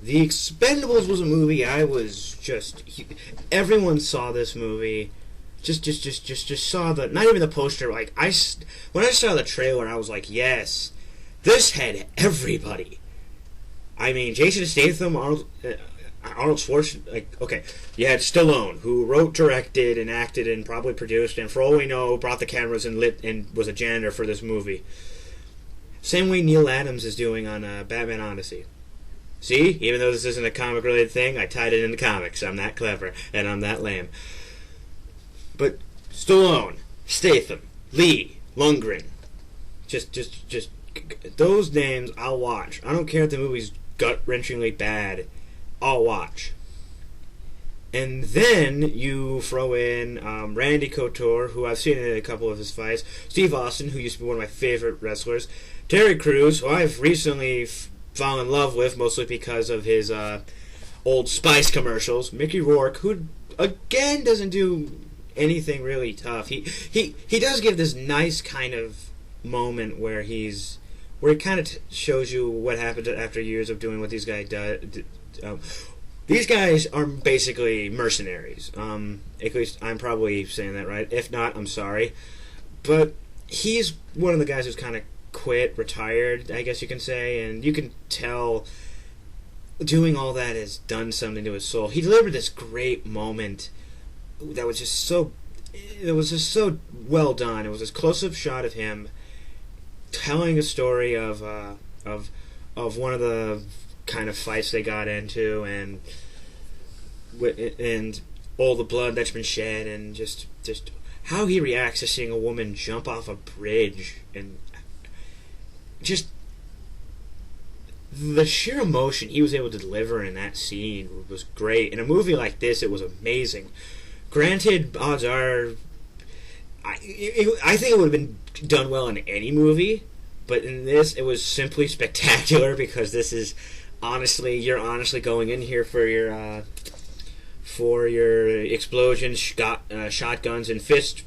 The Expendables was a movie I was just... Everyone saw this movie. Just saw the... Not even the poster. Like, when I saw the trailer, I was like, yes, this had everybody. I mean, Jason Statham, Arnold Schwarzenegger... Like, okay, you had Stallone, who wrote, directed, and acted, and probably produced, and for all we know, brought the cameras and lit and was a janitor for this movie. Same way Neil Adams is doing on Batman Odyssey. See? Even though this isn't a comic-related thing, I tied it into comics. I'm that clever, and I'm that lame. But Stallone, Statham, Lee, Lundgren, just those names I'll watch. I don't care if the movie's gut-wrenchingly bad. I'll watch. And then you throw in Randy Couture, who I've seen in a couple of his fights, Steve Austin, who used to be one of my favorite wrestlers, Terry Crews, who I've recently fallen in love with, mostly because of his Old Spice commercials, Mickey Rourke, who, again, doesn't do anything really tough. He does give this nice kind of moment where he kind of shows you what happened after years of doing what these guys do. These guys are basically mercenaries. At least I'm probably saying that right. If not, I'm sorry. But he's one of the guys who's kind of quit, retired, I guess you can say, and you can tell doing all that has done something to his soul. He delivered this great moment that was just so... It was just so well done. It was this close-up shot of him telling a story of one of the kind of fights they got into, and all the blood that's been shed, and just how he reacts to seeing a woman jump off a bridge, and just the sheer emotion he was able to deliver in that scene was great. In a movie like this, it was amazing. Granted, odds are, I think it would have been done well in any movie, but in this, it was simply spectacular, because this is you're honestly going in here for your explosions, shotguns, and fist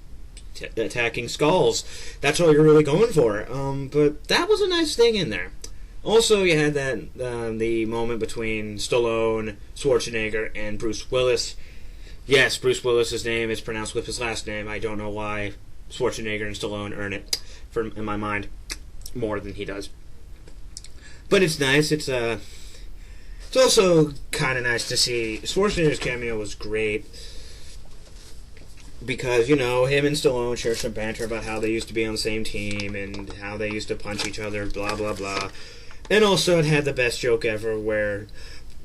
attacking skulls. That's all you're really going for. But that was a nice thing in there. Also, you had that the moment between Stallone, Schwarzenegger, and Bruce Willis. Yes, Bruce Willis's name is pronounced with his last name. I don't know why Schwarzenegger and Stallone earn it, in my mind, more than he does. But it's nice. It's also kind of nice to see. Schwarzenegger's cameo was great, because, you know, him and Stallone share some banter about how they used to be on the same team and how they used to punch each other, blah, blah, blah. And also it had the best joke ever where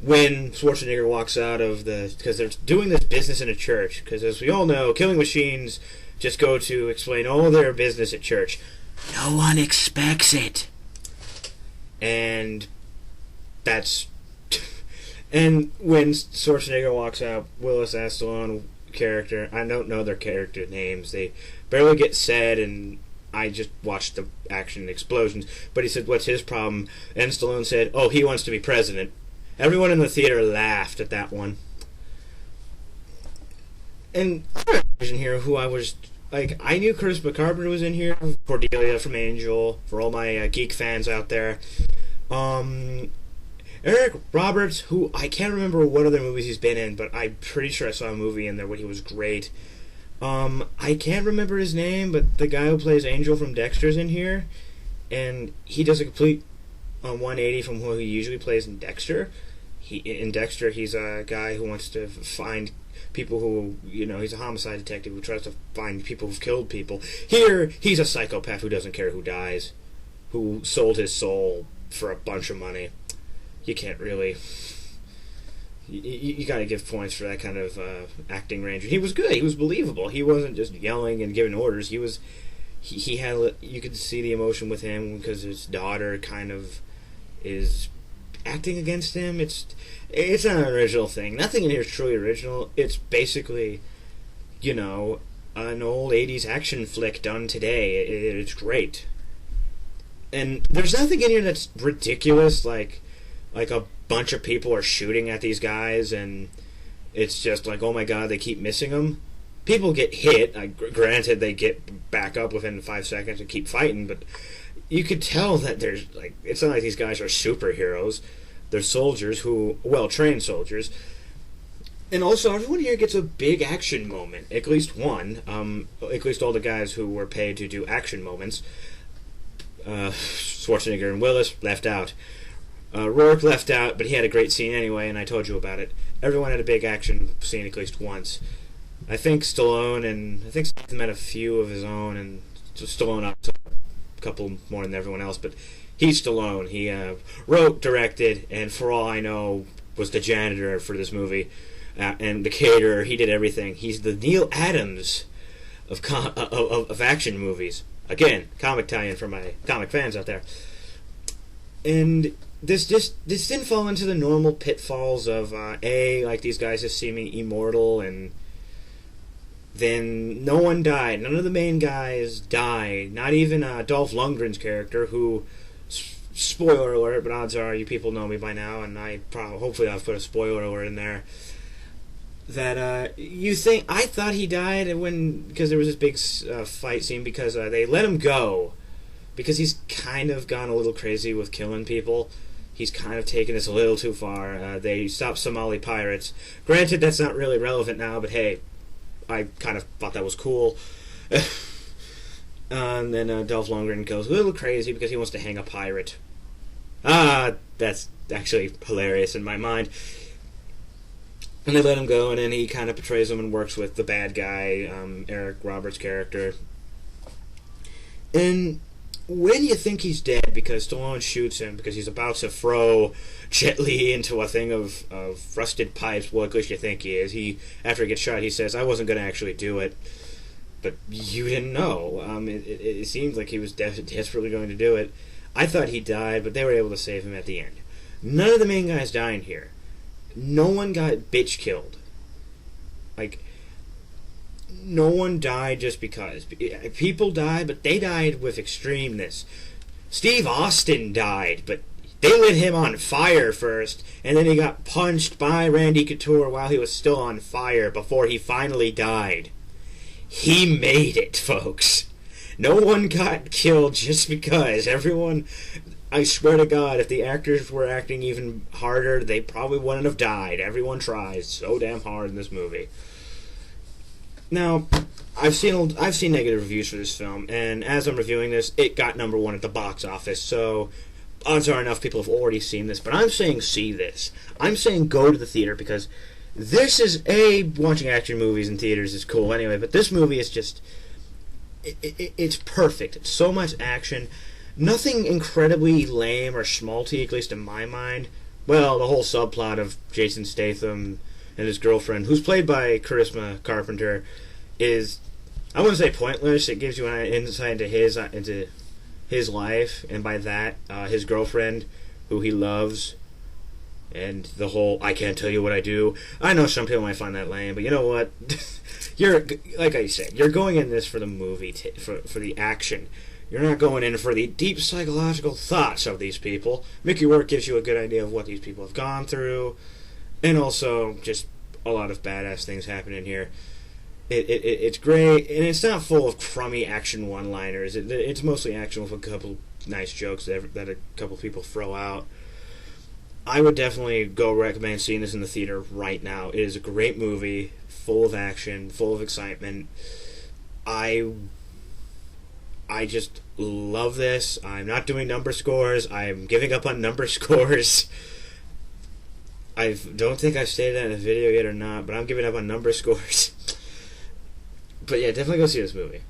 when Schwarzenegger walks out of because they're doing this business in a church, because as we all know, killing machines just go to explain all their business at church. No one expects it. And that's... And when Schwarzenegger walks out, Willis asks Stallone character, I don't know their character names, they barely get said, and I just watched the action explosions, but he said, what's his problem? And Stallone said, oh, he wants to be president. Everyone in the theater laughed at that one. And in here, who I was like, I knew Curtis Carpenter was in here, Cordelia from Angel, for all my geek fans out there. Eric Roberts, who I can't remember what other movies he's been in, but I'm pretty sure I saw a movie in there where he was great. I can't remember his name, but the guy who plays Angel from Dexter's in here, and he does a complete 180 from who he usually plays in Dexter. In Dexter, he's a guy who wants to find people who, you know, he's a homicide detective who tries to find people who've killed people. Here, he's a psychopath who doesn't care who dies, who sold his soul for a bunch of money. You can't really... You gotta give points for that kind of acting range. He was good. He was believable. He wasn't just yelling and giving orders. He had... You could see the emotion with him because his daughter kind of is acting against him. It's not an original thing. Nothing in here is truly original. It's basically, you know, an old 80s action flick done today. It's great. And there's nothing in here that's ridiculous, like a bunch of people are shooting at these guys, and it's just like, oh my god, they keep missing them. People get hit. Granted, they get back up within 5 seconds and keep fighting, but you could tell that there's, like, it's not like these guys are superheroes. They're soldiers well-trained soldiers. And also, everyone here gets a big action moment. At least one. At least all the guys who were paid to do action moments. Schwarzenegger and Willis left out. Rourke left out, but he had a great scene anyway, and I told you about it. Everyone had a big action scene at least once. I think Stallone Statham had a few of his own, and Stallone up to a couple more than everyone else, but he's Stallone. He wrote, directed, and for all I know, was the janitor for this movie. And the caterer, he did everything. He's the Neil Adams of action movies. Again, comic tie-in for my comic fans out there. And this didn't fall into the normal pitfalls of like these guys just seeming immortal, and then no one died. None of the main guys died. Not even Dolph Lundgren's character, who, spoiler alert, but odds are you people know me by now, and hopefully I've put a spoiler alert in there. That I thought he died because there was this big fight scene because they let him go because he's kind of gone a little crazy with killing people. He's kind of taken this a little too far. They stopped Somali pirates. Granted, that's not really relevant now, but hey, I kind of thought that was cool. And then Dolph Lundgren goes a little crazy because he wants to hang a pirate. That's actually hilarious in my mind. And they let him go, and then he kind of betrays him and works with the bad guy, Eric Roberts' character. And when you think he's dead, because Stallone shoots him, because he's about to throw Jet Li into a thing of rusted pipes, well, at least you think he is. After he gets shot, he says, "I wasn't going to actually do it." But you didn't know. It seemed like he was desperately going to do it. I thought he died, but they were able to save him at the end. None of the main guys dying here. No one got bitch killed. Like, no one died just because. People died, but they died with extremeness. Steve Austin died, but they lit him on fire first, and then he got punched by Randy Couture while he was still on fire before he finally died. He made it, folks. No one got killed just because. Everyone... I swear to God, if the actors were acting even harder, they probably wouldn't have died. Everyone tries so damn hard in this movie. Now, I've seen negative reviews for this film, and as I'm reviewing this, it got #1 at the box office, so odds are enough people have already seen this, but I'm saying see this. I'm saying go to the theater, because this is, watching action movies in theaters is cool anyway, but this movie is just, it's perfect. It's so much action. Nothing incredibly lame or schmaltzy, at least in my mind. Well, the whole subplot of Jason Statham and his girlfriend, who's played by Charisma Carpenter, is, I wouldn't say pointless. It gives you an insight into his life, and by that, his girlfriend, who he loves, and the whole "I can't tell you what I do." I know some people might find that lame, but you know what? You're, like I said, you're going in this for the movie, for the action. You're not going in for the deep psychological thoughts of these people. Mickey Rourke gives you a good idea of what these people have gone through, and also just a lot of badass things happening here. It's great, and it's not full of crummy action one-liners. It's mostly action with a couple nice jokes that a couple people throw out. I would definitely recommend seeing this in the theater right now. It is a great movie, full of action, full of excitement. I just love this. I'm not doing number scores. I'm giving up on number scores. I don't think I've stated that in a video yet or not, but I'm giving up on number scores. But yeah, definitely go see this movie.